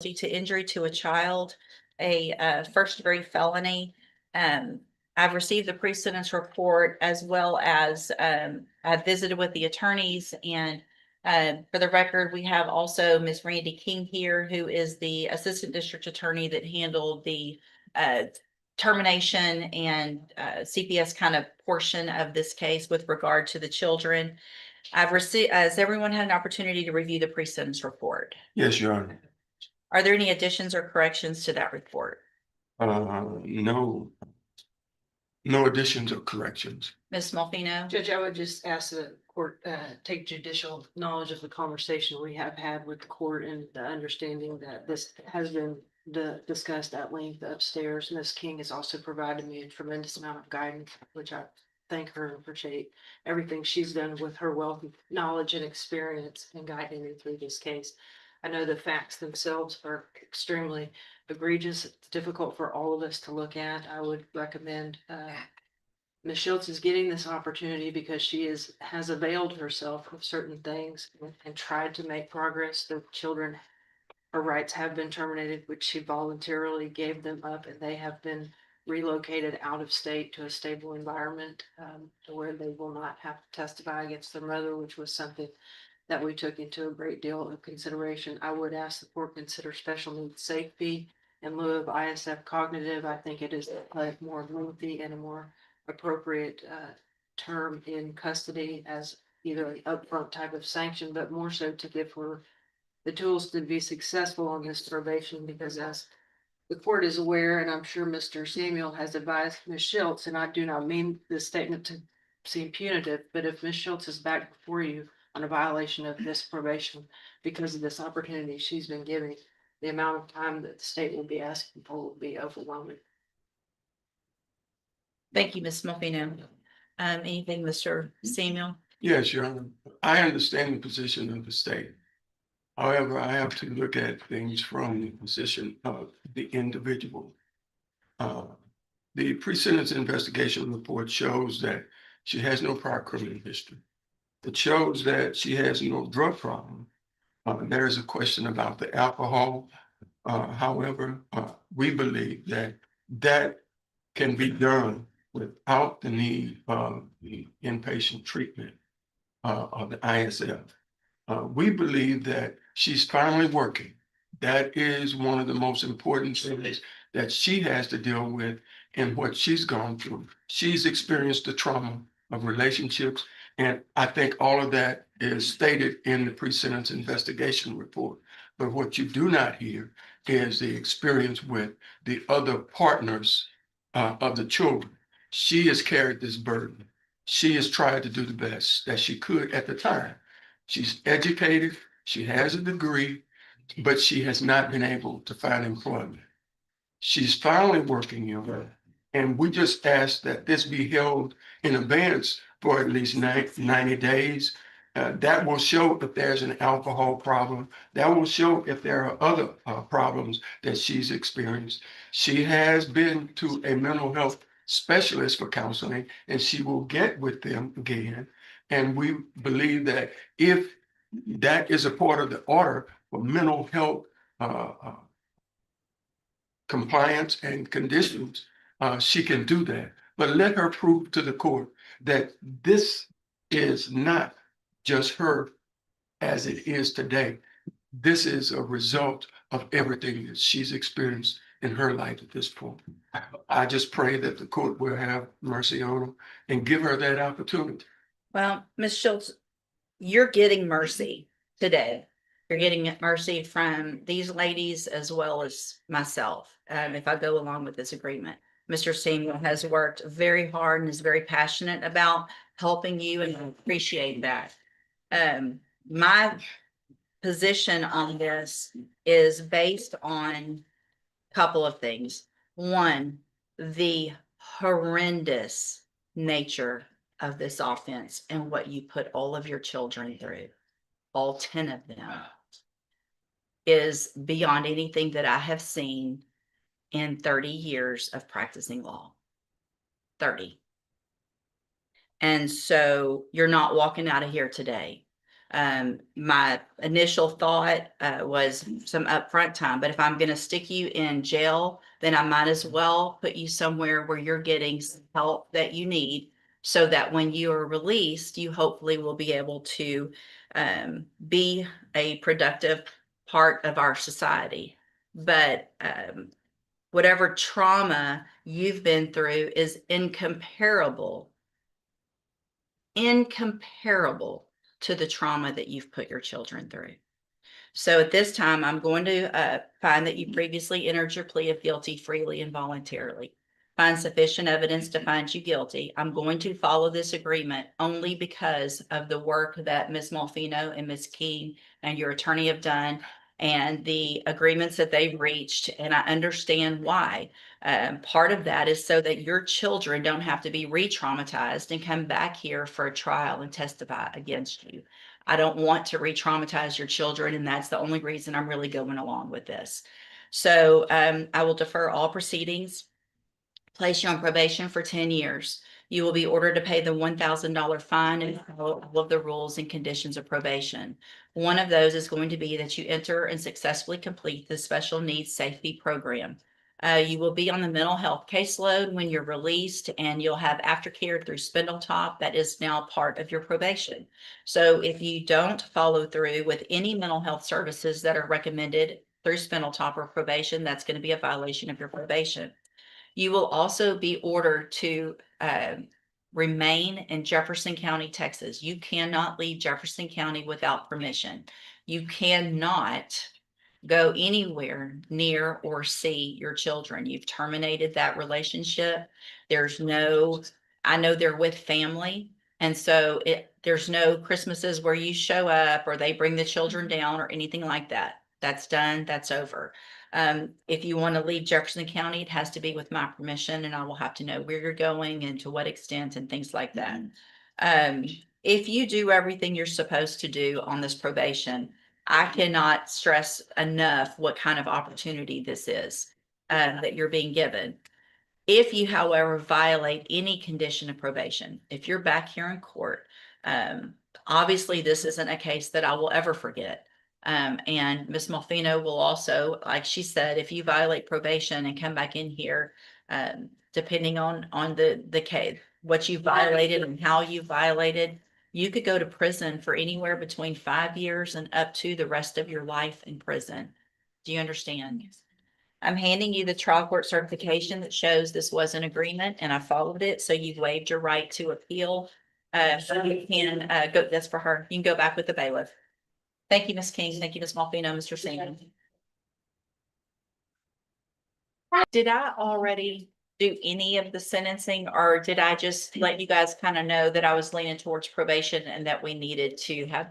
to injury to a child, a first-degree felony. I've received the pre-sentence report as well as I've visited with the attorneys, and for the record, we have also Ms. Randy King here, who is the assistant district attorney that handled the termination and CPS kind of portion of this case with regard to the children. I've received, has everyone had an opportunity to review the pre-sentence report? Yes, Your Honor. Are there any additions or corrections to that report? No. No additions or corrections. Ms. Smolfino? Judge, I would just ask the court, take judicial knowledge of the conversation we have had with the court and the understanding that this has been discussed at length upstairs. Ms. King has also provided me a tremendous amount of guidance, which I thank her and appreciate everything she's done with her wealth of knowledge and experience in guiding me through this case. I know the facts themselves are extremely egregious. It's difficult for all of us to look at. I would recommend Ms. Schultz is getting this opportunity because she has availed herself of certain things and tried to make progress. The children, her rights have been terminated, which she voluntarily gave them up, and they have been relocated out of state to a stable environment to where they will not have to testify against their mother, which was something that we took into a great deal of consideration. I would ask the court consider special needs safety in lieu of ISF cognitive. I think it is a more lengthy and a more appropriate term in custody as either an upfront type of sanction, but more so to give her the tools to be successful on this probation, because as the court is aware, and I'm sure Mr. Samuel has advised Ms. Schultz, and I do not mean this statement to seem punitive, but if Ms. Schultz is back before you on a violation of this probation because of this opportunity she's been giving, the amount of time that the state will be asking for will be overwhelming. Thank you, Ms. Smolfino. Anything, Mr. Samuel? Yes, Your Honor. I understand the position of the state. However, I have to look at things from the position of the individual. The pre-sentence investigation report shows that she has no prior criminal history. It shows that she has no drug problem. There is a question about the alcohol. However, we believe that that can be done without the need of the inpatient treatment of the ISF. We believe that she's finally working. That is one of the most important things that she has to deal with in what she's gone through. She's experienced the trauma of relationships, and I think all of that is stated in the pre-sentence investigation report. But what you do not hear is the experience with the other partners of the children. She has carried this burden. She has tried to do the best that she could at the time. She's educated, she has a degree, but she has not been able to find employment. She's finally working, and we just ask that this be held in advance for at least 90 days. That will show if there's an alcohol problem. That will show if there are other problems that she's experienced. She has been to a mental health specialist for counseling, and she will get with them again. And we believe that if that is a part of the order for mental health compliance and conditions, she can do that. But let her prove to the court that this is not just her as it is today. This is a result of everything that she's experienced in her life at this point. I just pray that the court will have mercy on her and give her that opportunity. Well, Ms. Schultz, you're getting mercy today. You're getting mercy from these ladies as well as myself, if I go along with this agreement. Mr. Samuel has worked very hard and is very passionate about helping you, and I appreciate that. My position on this is based on a couple of things. One, the horrendous nature of this offense and what you put all of your children through, all 10 of them, is beyond anything that I have seen in 30 years of practicing law. 30. And so you're not walking out of here today My initial thought was some upfront time, but if I'm gonna stick you in jail, then I might as well put you somewhere where you're getting some help that you need, so that when you are released, you hopefully will be able to be a productive part of our society. But whatever trauma you've been through is incomparable to the trauma that you've put your children through. So at this time, I'm going to find that you previously entered your plea of guilty freely and voluntarily. Find sufficient evidence to find you guilty. I'm going to follow this agreement only because of the work that Ms. Malfino and Ms. King and your attorney have done, and the agreements that they've reached, and I understand why. Part of that is so that your children don't have to be re-traumatized and come back here for a trial and testify against you. I don't want to re-traumatize your children, and that's the only reason I'm really going along with this. So I will defer all proceedings, place you on probation for 10 years. You will be ordered to pay the $1,000 fine and follow all of the rules and conditions of probation. One of those is going to be that you enter and successfully complete the special needs safety program. You will be on the mental health caseload when you're released, and you'll have aftercare through Spindletop. That is now part of your probation. So if you don't follow through with any mental health services that are recommended through Spindletop or probation, that's going to be a violation of your probation. You will also be ordered to remain in Jefferson County, Texas. You cannot leave Jefferson County without permission. You cannot go anywhere near or see your children. You've terminated that relationship. There's no, I know they're with family. And so there's no Christmases where you show up or they bring the children down or anything like that. That's done. That's over. If you want to leave Jefferson County, it has to be with my permission, and I will have to know where you're going and to what extent and things like that. If you do everything you're supposed to do on this probation, I cannot stress enough what kind of opportunity this is that you're being given. If you, however, violate any condition of probation, if you're back here in court, obviously this isn't a case that I will ever forget. And Ms. Malfino will also, like she said, if you violate probation and come back in here, depending on the case, what you violated and how you violated, you could go to prison for anywhere between 5 years and up to the rest of your life in prison. Do you understand? Yes. I'm handing you the trial court certification that shows this was an agreement and I followed it. So you've waived your right to appeal. So you can go, that's for her. You can go back with the bailiff. Thank you, Ms. King. Thank you, Ms. Malfino, Mr. Seaman. Did I already do any of the sentencing, or did I just let you guys kind of know that I was leaning towards probation and that we needed to have?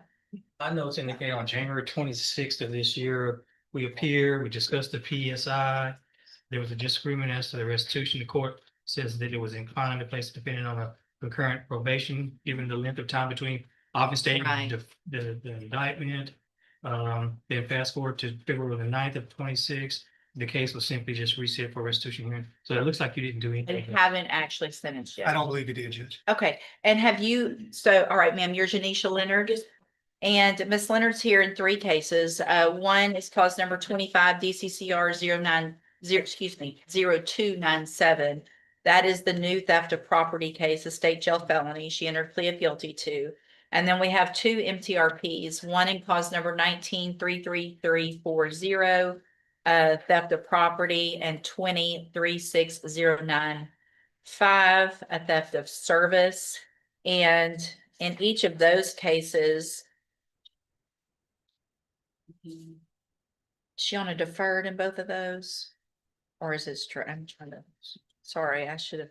I know it's indicated on January 26th of this year, we appeared, we discussed the PSI. There was a disagreement as to the restitution. The court says that it was inclined to place depending on a concurrent probation, given the length of time between office date Right. and the indictment. Then fast forward to February the 9th of 26, the case was simply just reset for restitution hearing. So it looks like you didn't do I anything. haven't actually sentenced yet. I don't believe you did, Judge. Okay, and have you, so, all right, ma'am, you're Janisha Leonard. And Miss Leonard's here in 3 cases. One is cause number 25 DCCR 0297. That is the new theft of property case, a state jail felony. She entered plea of guilty to. And then we have 2 MTRPs, one in cause number 19-33340, theft of property, and 20-36095, a theft of service. And in each of those cases, is she on a deferred in both of those? Or is it straight? I'm trying to, sorry, I should have.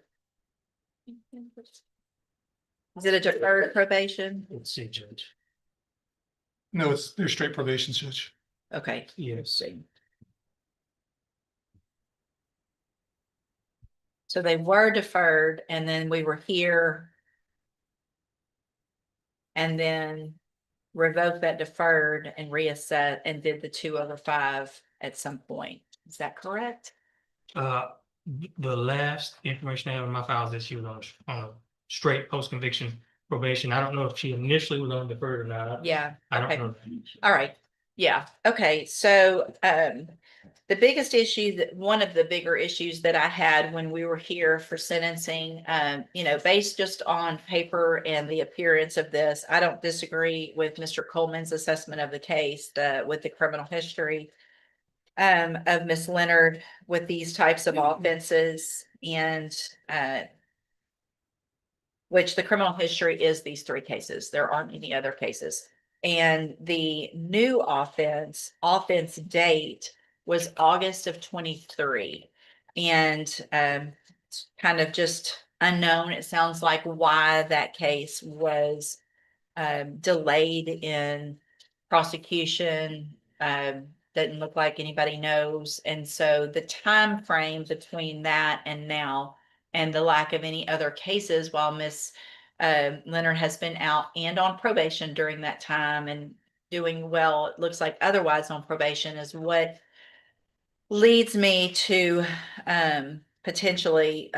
Is it a deferred probation? Let's see, Judge. No, they're straight probation, Judge. Okay. Yes. So they were deferred and then we were here. And then revoked that deferred and reassessed and did the 2/5 at some point. Is that correct? The last information I have in my files is she was on a straight post conviction probation. I don't know if she initially was on deferred or not. Yeah. I don't okay. know. All right. Yeah. Okay. So, the biggest issue that one of the bigger issues that I had when we were here for sentencing, based just on paper and the appearance of this, I don't disagree with Mr. Coleman's assessment of the case, with the criminal history of Miss Leonard with these types of offenses and, which the criminal history is these three cases. There aren't any other cases. And the new offense date was August of 23. And it's kind of just unknown. It sounds like why that case was delayed in prosecution. Doesn't look like anybody knows. And so the time frame between that and now and the lack of any other cases while Miss Leonard has been out and on probation during that time and doing well, it looks like otherwise on probation is what leads me to potentially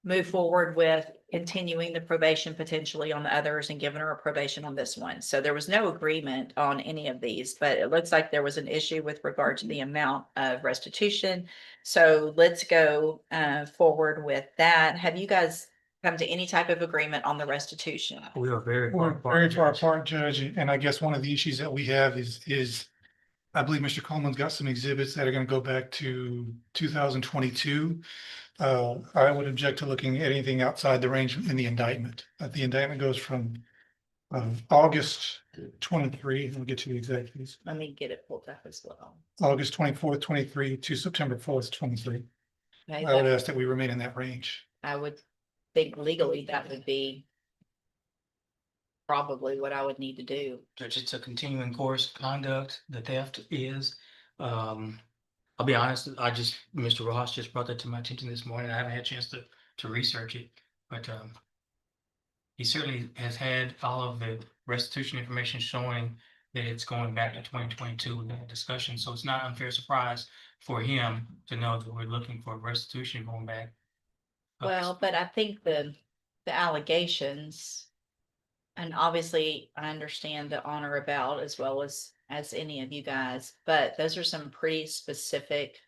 move forward with continuing the probation potentially on the others and giving her a probation on this one. So there was no agreement on any of these, but it looks like there was an issue with regard to the amount of restitution. So let's go forward with that. Have you guys come to any type of agreement on the restitution? We are very far We're apart. very far Judge. apart, Judge, and I guess one of the issues that we have is I believe Mr. Coleman's got some exhibits that are gonna go back to 2022. I would object to looking at anything outside the range in the indictment. The indictment goes from August 23, we'll get to the exact dates, Let me get it pulled up as well. August 24th, 23 to September 4th, 23. Okay, I would ask that we remain in that range. I would think legally that would be probably what I would need to do. Judge, it's a continuing course of conduct. The theft is, I'll be honest, Mr. Ross just brought that to my attention this morning. I haven't had a chance to research it, but, he certainly has had all of the restitution information showing that it's going back to 2022 with that discussion. So it's not unfair surprise for him to know that we're looking for restitution going back. Well, but I think the allegations, and obviously I understand the honor about as well as any of you guys, but those are some pretty specific.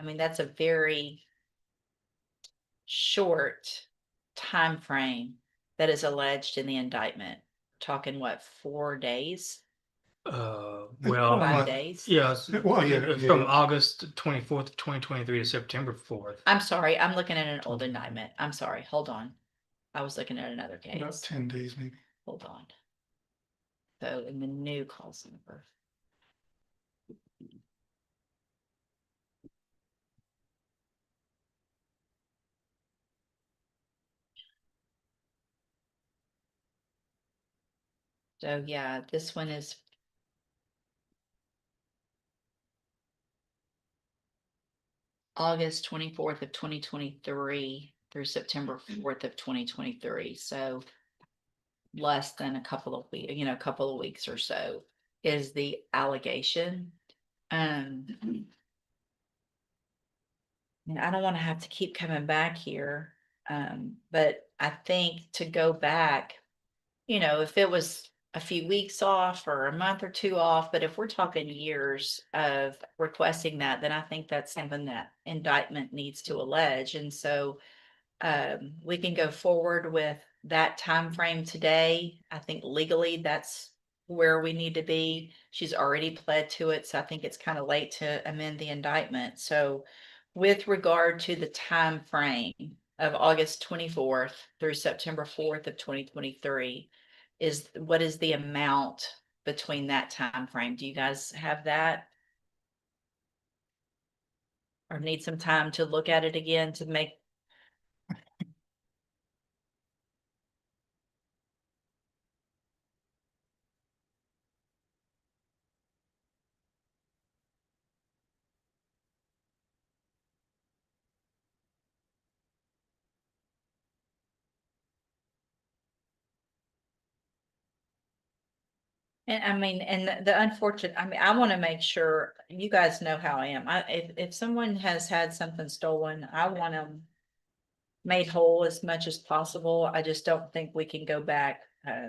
I mean, that's a very short time frame that is alleged in the indictment. Talking what, 4 days, Well, Five 5 days? yes, Well, yeah, from yeah. August 24th, 2023 to September 4th. I'm sorry, I'm looking at an old indictment. I'm sorry, hold on. I was looking at another About case. 10 days maybe. Hold on. So in the new calls number. So yeah, this one is. August 24th of 2023 through September 4th of 2023. So less than a couple of weeks, a couple of weeks or so is the allegation. And I don't want to have to keep coming back here. But I think to go back, if it was a few weeks off or a month or two off, but if we're talking years of requesting that, then I think that's something that indictment needs to allege. And so we can go forward with that time frame today. I think legally that's where we need to be. She's already pled to it, so I think it's kind of late to amend the indictment. So with regard to the time frame of August 24th through September 4th of 2023, what is the amount between that time frame? Do you guys have that? Or need some time to look at it again to make. And I mean, and the unfortunate, I mean, I want to make sure you guys know how I am. If someone has had something stolen, I want them made whole as much as possible. I just don't think we can go back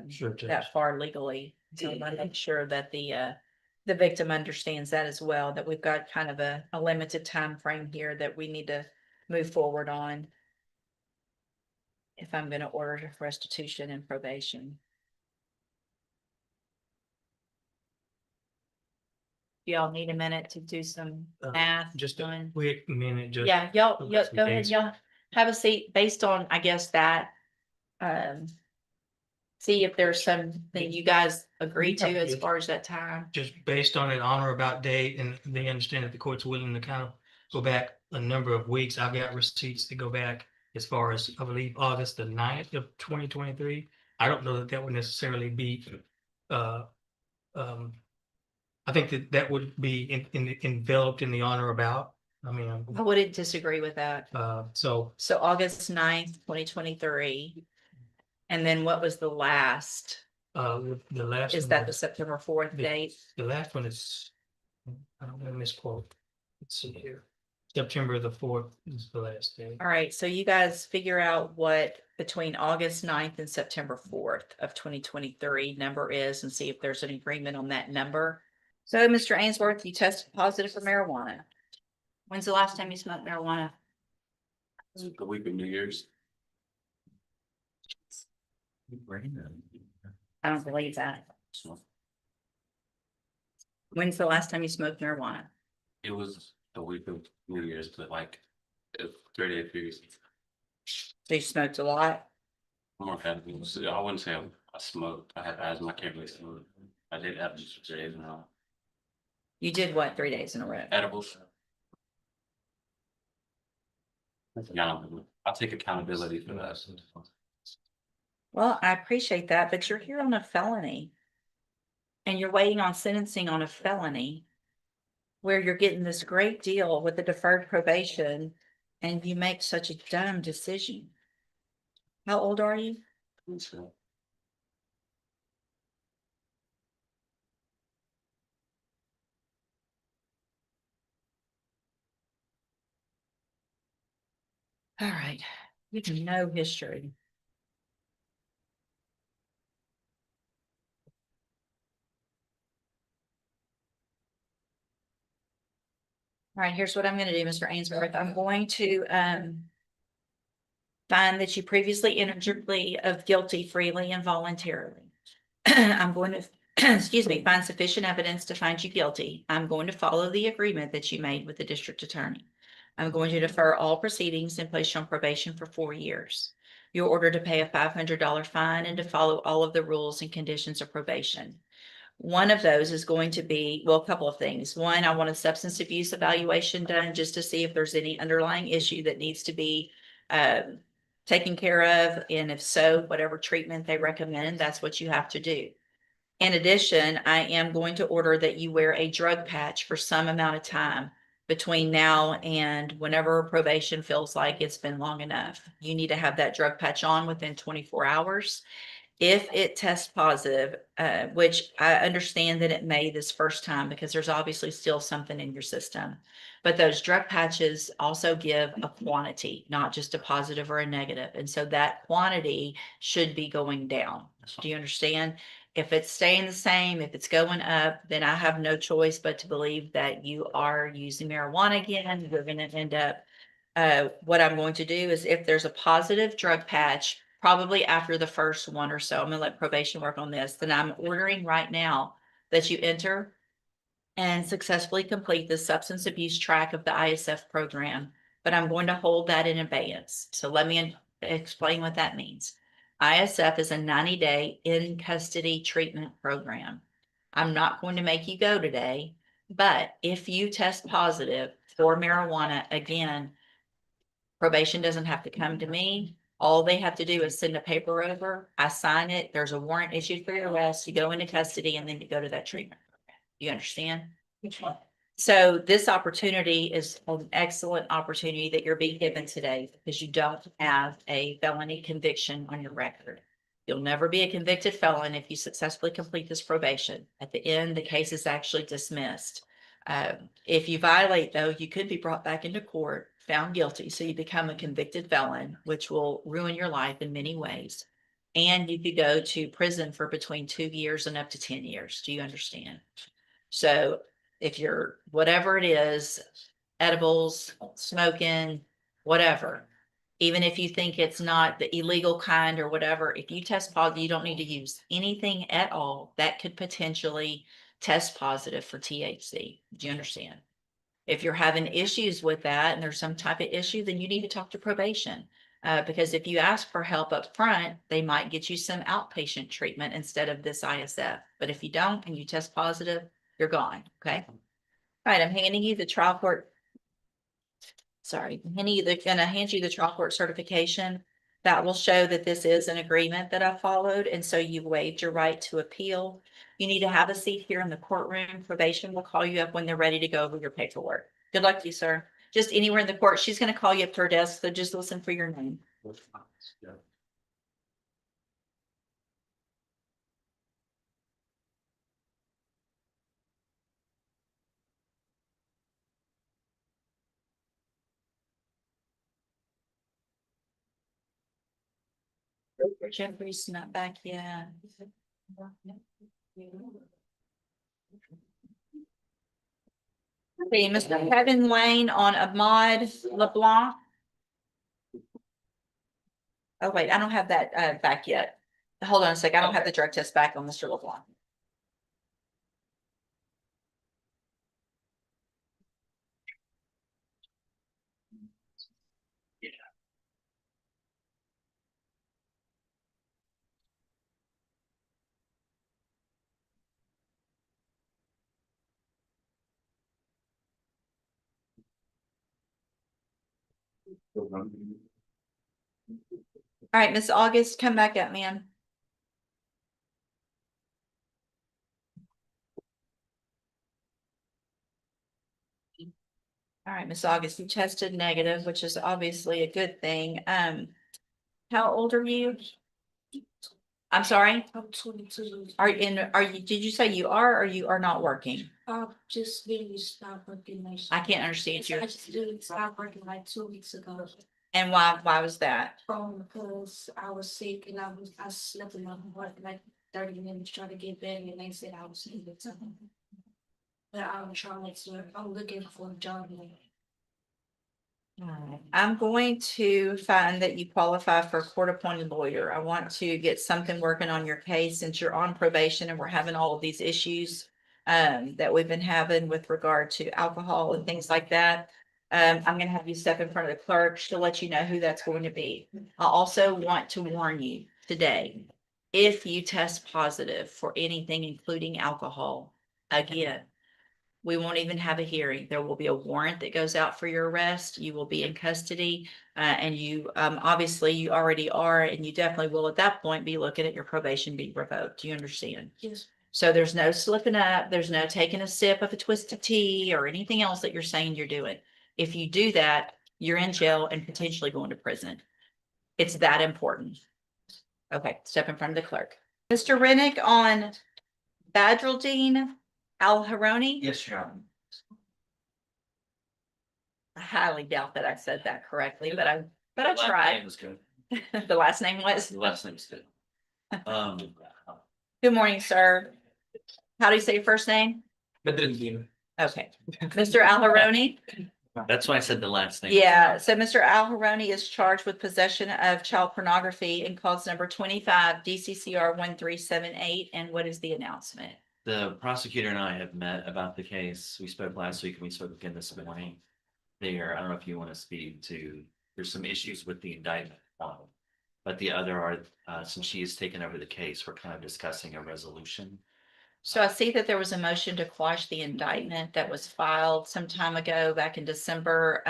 Sure, Judge. that far legally. So I want to make sure that the victim understands that as well, that we've got kind of a limited time frame here that we need to move forward on. If I'm gonna order restitution and probation. Y'all need a minute to do some math? Just a on- quick minute, just. Yeah, y'all, some go ahead, dates. y'all have a seat based on, I guess, that. See if there's something you guys agree to as far as that time. Just based on an on or about date, and they understand that the court's willing to kind of go back a number of weeks. I've got receipts to go back as far as, I believe, August the 9th of 2023. I don't know that that would necessarily be, uh, I think that that would be enveloped in the on or about. I mean, I wouldn't disagree with that. so So August 9th, 2023. And then what was the last? the last. Is one that the was- September 4th the- date? The last one is, I don't want to misquote. Let's see here. September the 4th is the last day. All right, so you guys figure out what between August 9th and September 4th of 2023 number is and see if there's an agreement on that number. So, Mr. Ainsworth, you tested positive for marijuana. When's the last time you smoked marijuana? The week of New Year's. I don't believe that. When's the last time you smoked marijuana? It was the week of New Year's, but like 38 periods. So you smoked a lot? More had, I wouldn't say I smoked. I had asthma. I can't really smoke. I did have just 3 days in a row. You did what, 3 days in a row? Edibles. Yeah, I take accountability for that. Well, I appreciate that, but you're here on a felony. And you're waiting on sentencing on a felony. Where you're getting this great deal with the deferred probation and you make such a dumb decision. How old are you? So, All right, you have no history. All right, here's what I'm gonna do, Mr. Ainsworth. I'm going to find that you previously entered your plea of guilty freely and voluntarily. I'm going to, excuse me, find sufficient evidence to find you guilty. I'm going to follow the agreement that you made with the district attorney. I'm going to defer all proceedings and place you on probation for 4 years. You're ordered to pay a $500 fine and to follow all of the rules and conditions of probation. One of those is going to be, well, a couple of things. One, I want a substance abuse evaluation done just to see if there's any underlying issue that needs to be taken care of. And if so, whatever treatment they recommend, that's what you have to do. In addition, I am going to order that you wear a drug patch for some amount of time between now and whenever probation feels like it's been long enough. You need to have that drug patch on within 24 hours. If it tests positive, which I understand that it may this first time because there's obviously still something in your system. But those drug patches also give a quantity, not just a positive or a negative. And so that quantity should be going down. Do you understand? If it's staying the same, if it's going up, then I have no choice but to believe that you are using marijuana again. We're going to end up, what I'm going to do is if there's a positive drug patch, probably after the first one or so, I'm gonna let probation work on this, then I'm ordering right now that you enter and successfully complete the substance abuse track of the ISF program, but I'm going to hold that in abeyance. So let me explain what that means. ISF is a 90-day in custody treatment program. I'm not going to make you go today, but if you test positive for marijuana, again, probation doesn't have to come to me. All they have to do is send a paper over. I sign it. There's a warrant issued for your arrest. You go into custody and then you go to that treatment program. You understand? So this opportunity is an excellent opportunity that you're being given today because you don't have a felony conviction on your record. You'll never be a convicted felon if you successfully complete this probation. At the end, the case is actually dismissed. If you violate though, you could be brought back into court, found guilty, so you become a convicted felon, which will ruin your life in many ways. And you could go to prison for between 2 years and up to 10 years. Do you understand? So if you're, whatever it is, edibles, smoking, whatever, even if you think it's not the illegal kind or whatever, if you test positive, you don't need to use anything at all that could potentially test positive for THC. Do you understand? If you're having issues with that and there's some type of issue, then you need to talk to probation. Because if you ask for help up front, they might get you some outpatient treatment instead of this ISF. But if you don't and you test positive, you're gone. Okay. All right. I'm handing you the trial court. Sorry, gonna hand you the trial court certification. That will show that this is an agreement that I followed, and so you waived your right to appeal. You need to have a seat here in the courtroom. Probation will call you up when they're ready to go over your paperwork. Good luck to you, sir. Just anywhere in the court. She's gonna call you up to her desk, so just listen for your name. Jeffrey's not back yet. Okay, Mr. Kevin Lane on Ahmad LeBlanc. Oh, wait, I don't have that back yet. Hold on a sec. I don't have the drug test back on Mr. LeBlanc. All right, Miss August, come back up, ma'am. All right, Miss August, you tested negative, which is obviously a good thing. How old are you? I'm sorry? I'm 22. Are you, did you say you are or you are not working? Just literally stopped working like. I can't understand you. I just literally stopped working like 2 weeks ago. And why was that? Because I was sick and I slept in my work like 30 minutes trying to get better and they said I was sick. But I'm looking for a job now. Alright, I'm going to find that you qualify for a court-appointed lawyer. I want to get something working on your case since you're on probation and we're having all of these issues that we've been having with regard to alcohol and things like that. I'm gonna have you step in front of the clerk. She'll let you know who that's going to be. I also want to warn you today, if you test positive for anything, including alcohol, again, we won't even have a hearing. There will be a warrant that goes out for your arrest. You will be in custody. And you, obviously you already are, and you definitely will at that point be looking at your probation being revoked. Do you understand? Yes. So there's no slipping up. There's no taking a sip of a twisted tea or anything else that you're saying you're doing. If you do that, you're in jail and potentially going to prison. It's that important. Okay, step in front of the clerk. Mr. Rennick on Badreldine Al-Haroni? Yes, Your Honor. I highly doubt that I said that correctly, but I The last name tried. was good. The last name was? The last name's good. Good morning, sir. How do you say your first name? Badreddin. Okay, Mr. Al-Haroni? That's why I said the last name. Yeah, so Mr. Al-Haroni is charged with possession of child pornography in cause number 25 DCCR 1378. And what is the announcement? The prosecutor and I have met about the case. We spoke last week and we spoke again this morning. There, I don't know if you want to speak to, there's some issues with the indictment. One, but the other are, since she has taken over the case, we're kind of discussing a resolution. So I see that there was a motion to quash the indictment that was filed some time ago, back in December.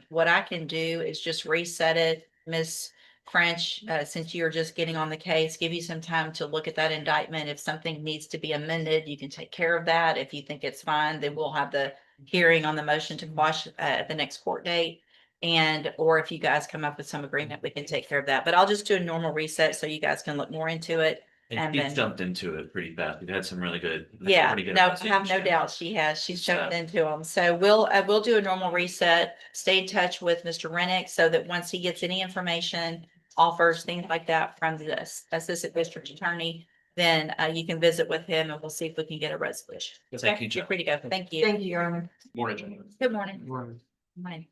What I can do is just reset it, Ms. French, since you're just getting on the case, give you some time to look at that indictment. If something needs to be amended, you can take care of that. If you think it's fine, then we'll have the hearing on the motion to quash at the next court date. And, or if you guys come up with some agreement, we can take care of that. But I'll just do a normal reset so you guys can look more into it. And And she then, jumped into it pretty fast. We've had some really good. yeah, pretty good no, I have no representation. doubt she has. She's jumped into them. So we'll do a normal reset. Stay in touch with Mr. Rennick so that once he gets any information, offers, things like that from the assistant district attorney, then you can visit with him and we'll see if we can get a resolution. Thank Okay, you, you're Judge. free to go. Thank you. Thank you, Your Honor. Morning, gentlemen. Good morning. Morning.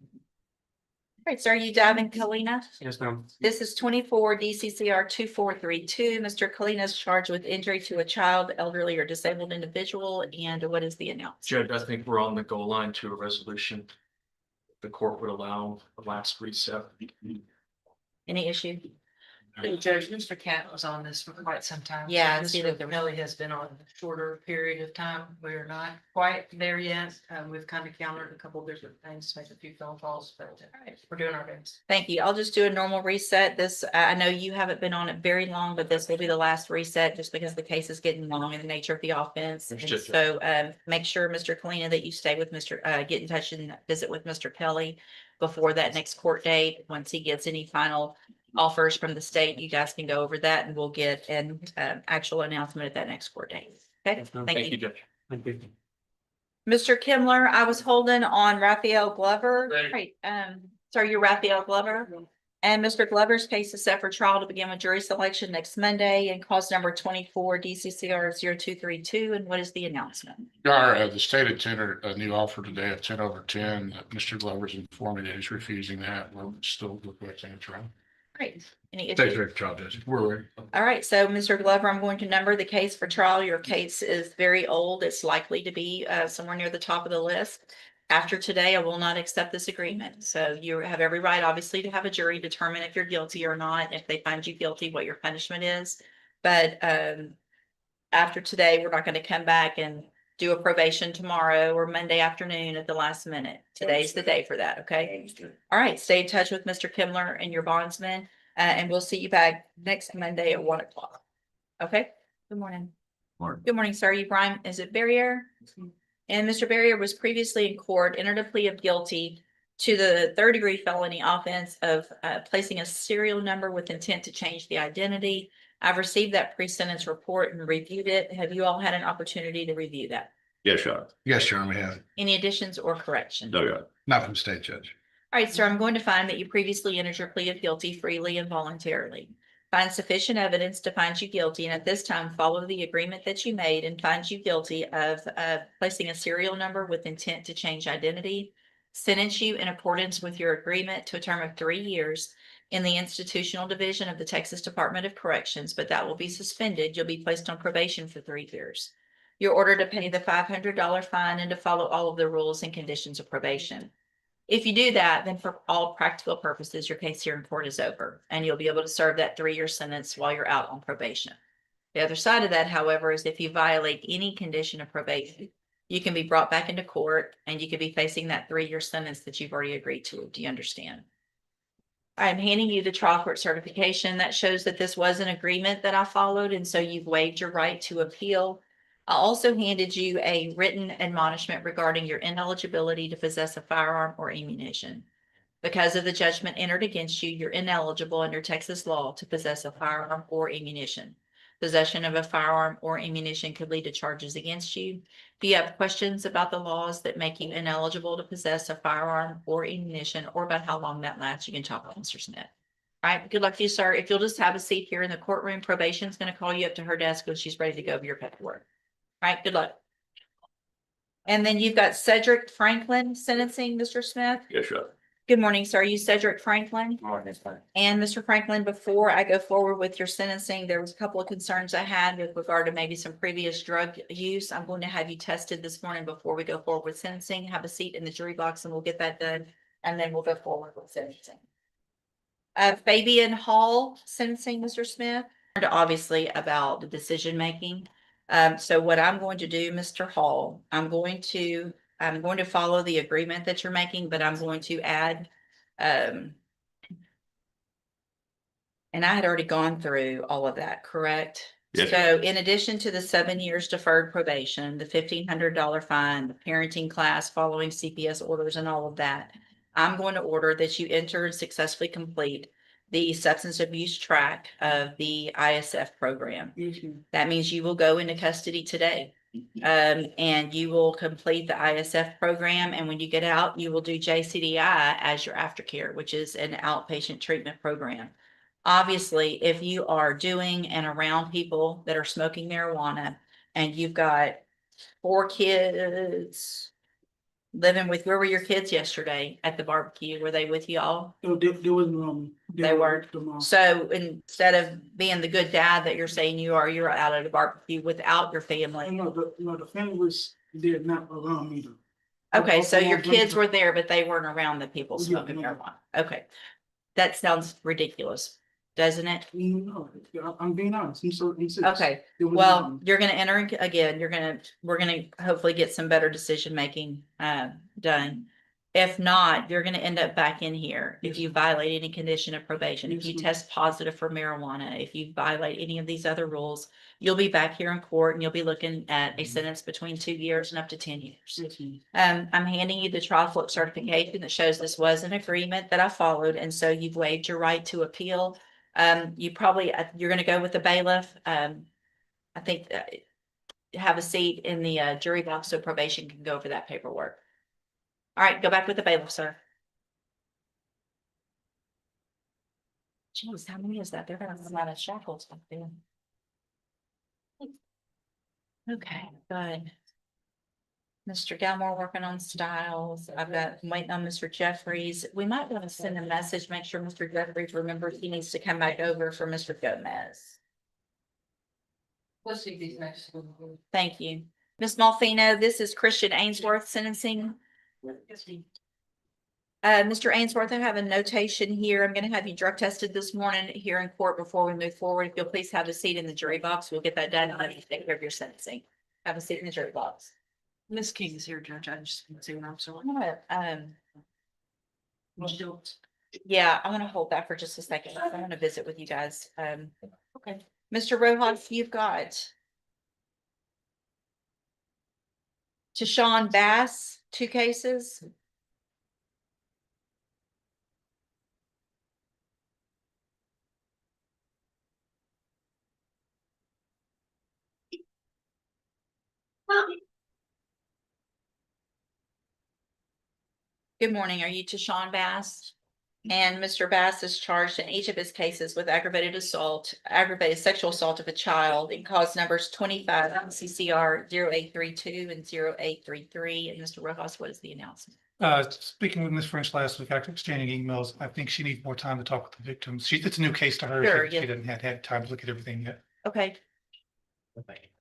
All right, so are you diving, Kalina? Yes, ma'am. This is 24 DCCR 2432. Mr. Kalina is charged with injury to a child, elderly or disabled individual. And what is the announcement? Judge, I think we're on the goal line to a resolution. The court would allow the last reset. Any issue? Judge, Mr. Cat was on this for quite some time. so Yeah, I see Mr. that there was- Kelly has been on a shorter period of time. We're not quite there yet. We've kind of countered a couple different things, made a few phone calls, but we're doing our best. Thank you. I'll just do a normal reset. This, I know you haven't been on it very long, but this will be the last reset just because the case is getting long in the nature of the offense. And Understood, so make sure, Mr. Kalina, that you stay with get in touch and visit with Mr. Kelly before that next court date. Once he gets any final offers from the state, you guys can go over that and we'll get an actual announcement at that next court date. Okay, thank you. Judge. Thank you. Mr. Kimler, I was holding on Raphael Glover. Right, so you're Raphael Glover? And Mr. Glover's case is set for trial to begin with jury selection next Monday and cause number 24 DCCR 0232. And what is the announcement? Your Honor, the state had tendered a new offer today of 10/10. Mr. Glover's informing that he's refusing that. We're still requesting a trial. Great. Any State's issues? ready for trial, Judge. We're ready. All right, so Mr. Glover, I'm going to number the case for trial. Your case is very old. It's likely to be somewhere near the top of the list. After today, I will not accept this agreement. So you have every right, obviously, to have a jury determine if you're guilty or not. If they find you guilty, what your punishment is. But after today, we're not going to come back and do a probation tomorrow or Monday afternoon at the last minute. Today's the day for that, okay? All right, stay in touch with Mr. Kimler and your bondsman, and we'll see you back next Monday at 1 o'clock. Okay, good morning. Morning. Good morning, sir. You Brian, is it Barrier? And Mr. Barrier was previously in court, entered a plea of guilty to the third-degree felony offense of placing a serial number with intent to change the identity. I've received that pre-sentence report and reviewed it. Have you all had an opportunity to review that? Yes, Your Honor. Yes, Your Honor, we have. Any additions or corrections? No, Your Honor. Not from state judge. All right, sir, I'm going to find that you previously entered your plea of guilty freely and voluntarily. Find sufficient evidence to find you guilty, and at this time, follow the agreement that you made and find you guilty of placing a serial number with intent to change identity. Sentence you in accordance with your agreement to a term of 3 years in the institutional division of the Texas Department of Corrections, but that will be suspended. You'll be placed on probation for 3 years. You're ordered to pay the $500 fine and to follow all of the rules and conditions of probation. If you do that, then for all practical purposes, your case here in court is over and you'll be able to serve that 3-year sentence while you're out on probation. The other side of that, however, is if you violate any condition of probation, you can be brought back into court and you could be facing that 3-year sentence that you've already agreed to. Do you understand? I'm handing you the trial court certification that shows that this was an agreement that I followed, and so you've waived your right to appeal. I also handed you a written admonishment regarding your ineligibility to possess a firearm or ammunition. Because of the judgment entered against you, you're ineligible under Texas law to possess a firearm or ammunition. Possession of a firearm or ammunition could lead to charges against you. If you have questions about the laws that make you ineligible to possess a firearm or ammunition, or about how long that lasts, you can talk with Mr. Smith. All right, good luck to you, sir. If you'll just have a seat here in the courtroom, probation is going to call you up to her desk when she's ready to go over your paperwork. All right, good luck. And then you've got Cedric Franklin sentencing, Mr. Smith. Yes, Your Honor. Good morning, sir. You Cedric Franklin. Morning, fine. And Mr. Franklin, before I go forward with your sentencing, there was a couple of concerns I had with regard to maybe some previous drug use. I'm going to have you tested this morning before we go forward with sentencing. Have a seat in the jury box and we'll get that done. And then we'll go forward with sentencing. Fabian Hall sentencing, Mr. Smith, obviously about the decision making. So what I'm going to do, Mr. Hall, I'm going to follow the agreement that you're making, but I'm going to add, and I had already gone through all of that, correct? Yes. So in addition to the 7 years deferred probation, the $1,500 fine, the parenting class following CPS orders and all of that, I'm going to order that you enter and successfully complete the substance abuse track of the ISF program. Yes, ma'am. That means you will go into custody today. And you will complete the ISF program, and when you get out, you will do JCDI as your aftercare, which is an outpatient treatment program. Obviously, if you are doing and around people that are smoking marijuana and you've got 4 kids living with, where were your kids yesterday at the barbecue? Were they with you all? No, there was They were. the mom. So instead of being the good dad that you're saying you are, you're out at a barbecue without your family. No, the family was there, not around me though. Okay, so your Around kids them. were there, but they weren't around the people Yeah, smoking no. marijuana. Okay. That sounds ridiculous, doesn't it? No, I'm being honest. I'm serious. Okay, There was well, none. you're gonna enter again, we're gonna hopefully get some better decision making done. If not, you're gonna end up back in here if Yes, you ma'am. violate any condition of probation, if Yes, you ma'am. test positive for marijuana, if you violate any of these other rules, you'll be back here in court and you'll be looking at a Mhm. sentence between 2 years and up to 10 years. Yes, ma'am. I'm handing you the trial court certification that shows this was an agreement that I followed, and so you've waived your right to appeal. You probably, you're gonna go with the bailiff. I think have a seat in the jury box so probation can go over that paperwork. All right, go back with the bailiff, sir. Jeez, how many is that? They're gonna have a lot of shackles back there. Okay, good. Mr. Galmore working on styles. I'm waiting on Mr. Jeffries. We might want to send a message, make sure Mr. Jeffries remembers he needs to come back over for Mr. Gomez. Let's see these next. Thank you. Ms. Malfino, this is Christian Ainsworth sentencing. Mr. Ainsworth, I have a notation here. I'm gonna have you drug tested this morning here in court before we move forward. If you'll please have a seat in the jury box, we'll get that done and let you take care of your sentencing. Have a seat in the jury box. Miss King is here, Judge. I just want to say what I'm sorry. I'm gonna, yeah, I'm gonna hold that for just a second. I want to visit with you guys. Okay. Mr. Rojas, you've got Tashawn Bass, 2 cases. Good morning. Are you Tashawn Bass? And Mr. Bass is charged in each of his cases with aggravated assault, aggravated sexual assault of a child in cause numbers 25 CCR 0832 and 0833. And Mr. Rojas, what is the announcement? Speaking with Ms. French last week, after exchanging emails, I think she needs more time to talk with the victims. It's a new case to her. Sure, She yeah. didn't have had time to look at everything yet. Okay.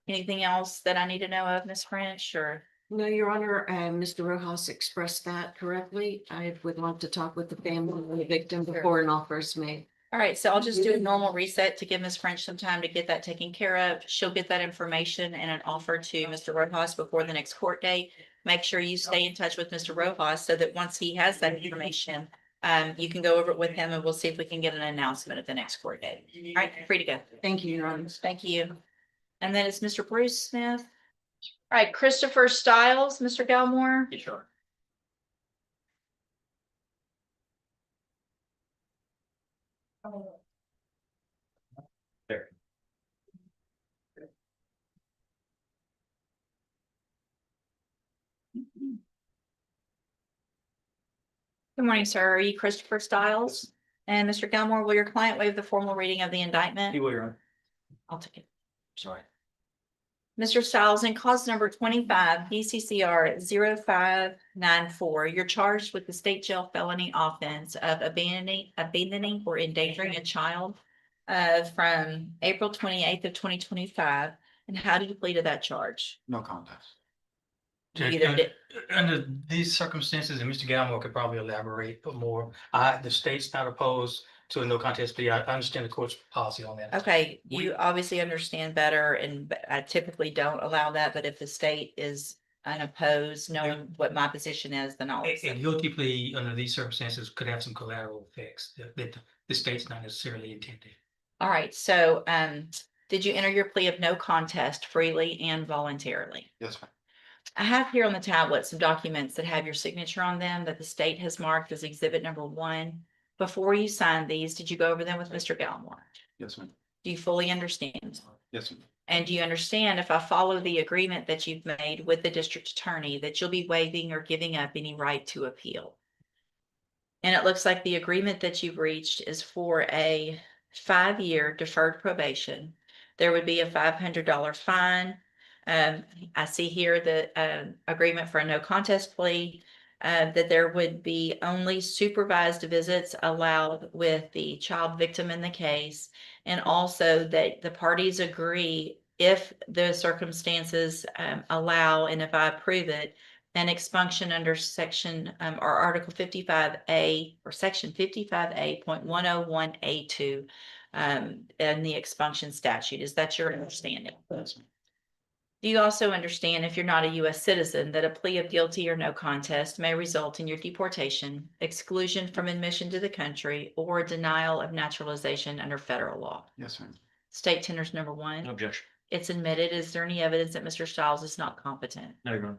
Anything else that I need to know of, Ms. French, or? No, Your Honor, Mr. Rojas expressed that correctly. I would like to talk with the family and the victim before an offer is made. All right, so I'll just do a normal reset to give Ms. French some time to get that taken care of. She'll get that information and an offer to Mr. Rojas before the next court date. Make sure you stay in touch with Mr. Rojas so that once he has that information, you can go over it with him and we'll see if we can get an announcement at the next court date. All right, free to go. Thank you, Your Honor. Thank you. And then it's Mr. Bruce Smith. All right, Christopher Stiles, Mr. Galmore. Sure. There. Good morning, sir. Are you Christopher Stiles? And Mr. Galmore, will your client waive the formal reading of the indictment? You will, Your Honor. I'll take it. Sorry. Mr. Stiles, in cause number 25, DCCR 0594, you're charged with the state jail felony offense of abandoning or endangering a child from April 28th of 2025. And how did you plead to that charge? No contest. You Judge, either did- under these circumstances, and Mr. Galmore could probably elaborate more, the state's not opposed to a no contest plea. I understand the court's policy on that. Okay, you obviously understand better, and I typically don't allow that, but if the state is unopposed, knowing what my position is, then I'll. A accept it. guilty plea under these circumstances could have some collateral effects that the state's not necessarily intended. All right, so did you enter your plea of no contest freely and voluntarily? Yes, ma'am. I have here on the tablet some documents that have your signature on them that the state has marked as exhibit number 1. Before you signed these, did you go over them with Mr. Gallimore? Yes, ma'am. Do you fully understand? Yes, ma'am. And do you understand if I follow the agreement that you've made with the district attorney, that you'll be waiving or giving up any right to appeal? And it looks like the agreement that you've reached is for a 5-year deferred probation. There would be a $500 fine. I see here the agreement for a no contest plea, that there would be only supervised visits allowed with the child victim in the case. And also that the parties agree, if the circumstances allow, and if I approve it, an expunction under section or Article 55A or Section 55A.101A2 in the expunction statute. Is that your understanding? Yes, ma'am. Do you also understand, if you're not a U.S. citizen, that a plea of guilty or no contest may result in your deportation, exclusion from admission to the country, or denial of naturalization under federal law? Yes, ma'am. State tenders number one. No objection. It's admitted. Is there any evidence that Mr. Stiles is not competent? No, Your Honor.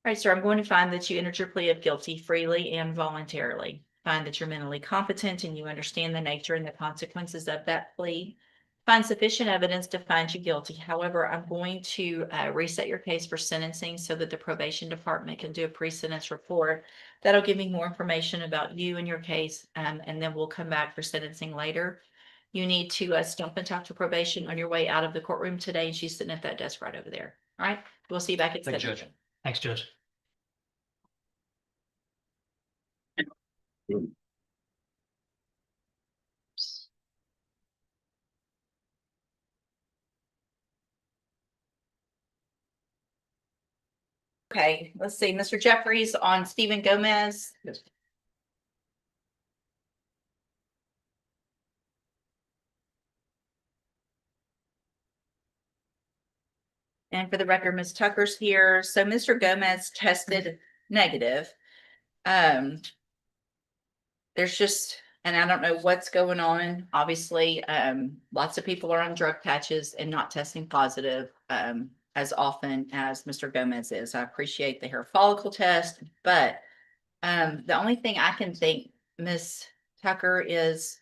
All right, sir, I'm going to find that you entered your plea of guilty freely and voluntarily. Find that you're mentally competent and you understand the nature and the consequences of that plea. Find sufficient evidence to find you guilty. However, I'm going to reset your case for sentencing so that the probation department can do a pre-sentence report. That'll give me more information about you and your case, and then we'll come back for sentencing later. You need to stop and talk to probation on your way out of the courtroom today, and she's sitting at that desk right over there. All right, we'll see you back at Thank you, Judge. sentencing. Thanks, Judge. Okay, let's see, Mr. Jeffries on Stephen Gomez. Yes. And for the record, Ms. Tucker's here. So Mr. Gomez tested negative. There's just, and I don't know what's going on. Obviously, lots of people are on drug patches and not testing positive as often as Mr. Gomez is. I appreciate the hair follicle test, but the only thing I can think, Ms. Tucker, is,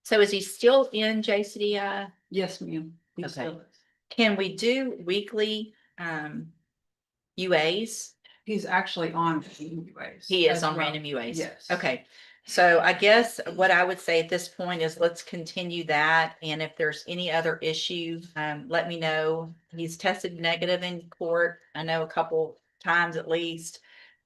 so is he still in JCDI? Yes, ma'am. He Okay. still is. Can we do weekly UAs? He's actually on UAs. He is as on well. random UAs. Yes. Okay, so I guess what I would say at this point is let's continue that. And if there's any other issue, let me know. He's tested negative in court. I know a couple times at least.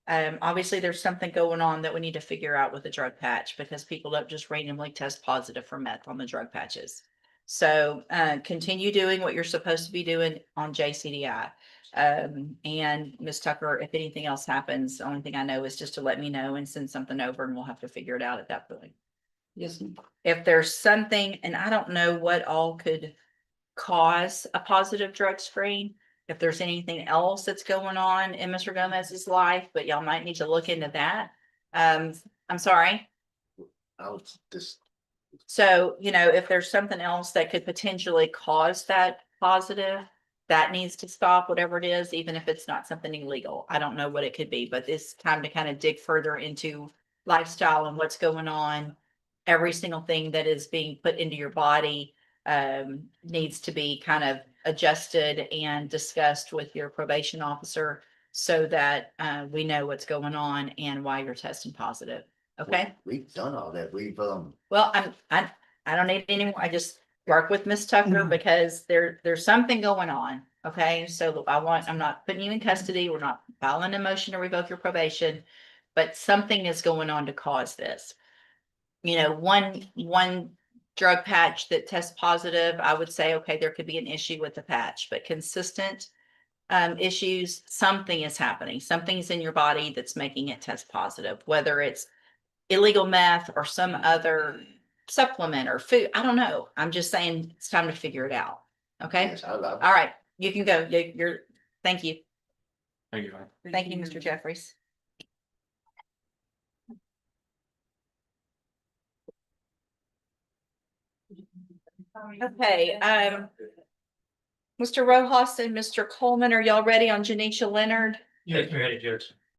Obviously there's something going on that we need to figure out with the drug patch, because people don't just randomly test positive for meth on the drug patches. So continue doing what you're supposed to be doing on JCDI. And Ms. Tucker, if anything else happens, the only thing I know is just to let me know and send something over, and we'll have to figure it out at that point. Yes, ma'am. If there's something, and I don't know what all could cause a positive drug screen, if there's anything else that's going on in Mr. Gomez's life, but y'all might need to look into that. I'm sorry. I'll just, So, if there's something else that could potentially cause that positive, that needs to stop, whatever it is, even if it's not something illegal. I don't know what it could be, but it's time to kind of dig further into lifestyle and what's going on. Every single thing that is being put into your body needs to be kind of adjusted and discussed with your probation officer so that we know what's going on and why you're testing positive. Okay. we've done all that. We've, Well, I don't need any more. I just work with Miss Tucker because there's something going on. Okay, so I'm not putting you in custody. We're not filing a motion to revoke your probation, but something is going on to cause this. One drug patch that tests positive, I would say, okay, there could be an issue with the patch, but consistent issues, something is happening. Something's in your body that's making it test positive, whether it's illegal meth or some other supplement or food. I don't know. I'm just saying it's time to figure it out. Okay. yes, All right. You can go. Thank you. Thank you. Your Honor. Thank you, Mr. Jeffries. Okay. Mr. Rojas and Mr. Coleman, are y'all ready on Janisha Leonard? Yes, we're ready, Judge.